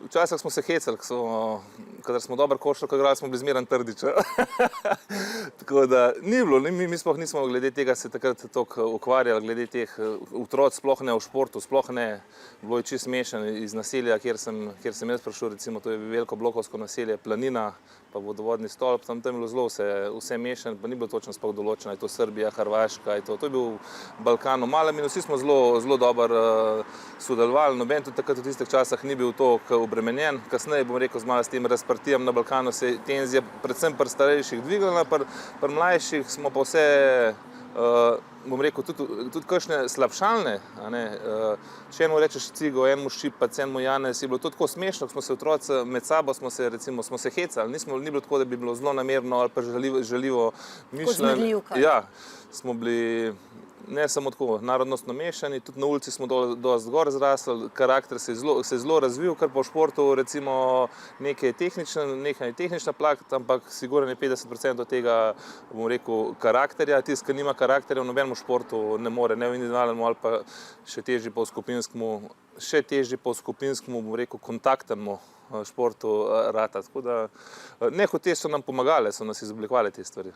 Včasih smo se hecali, kadar smo dobro košarko igrali, smo bili zmeraj trdič. Tako da ni bilo, mi sploh nismo glede tega se takrat toliko ukvarjali, glede teh otrok, sploh ne v športu, sploh ne. Bilo je čisto smešno iz naselja, kjer sem jaz prišel, recimo to je veliko blokovsko naselje, Planina, pa vodovodni stolp, tam je bilo zelo vse mešano, pa ni bilo točno sploh določeno, je to Srbija, Hrvaška, to je bil Balkan, v malem in vsi smo zelo dobro sodelovali, noben tudi takrat v tistih časih ni bil toliko obremenjen. Kasneje, bom rekel, z malo s tem razprtijem na Balkanu se je tenzija predvsem pri starejših dvignila, pri mlajših smo pa vse, bom rekel, tudi kakšne slabšalne, če enemu rečeš cigo, enemu ščipac, enemu Janez, je bilo to tako smešno, ko smo se otroci med sabo smo se hecali, ni bilo tako, da bi bilo zlonamerno ali pa žaljivo mišljeno. Ja, smo bili ne samo tako narodnostno mešani, tudi na ulici smo dosti gor zrasli, karakter se je zelo razvil, kar pa v športu recimo nekaj je tehnična plat, ampak sigurno je 50% tega, bom rekel, karakterja. Tisti, ki nima karakterja, v nobenem športu ne more, ne v individualnemu ali pa še težje pa v skupinskemu, bom rekel, kontaktnemu športu rata. Tako da nehote so nam pomagale, so nas izoblikovale te stvari.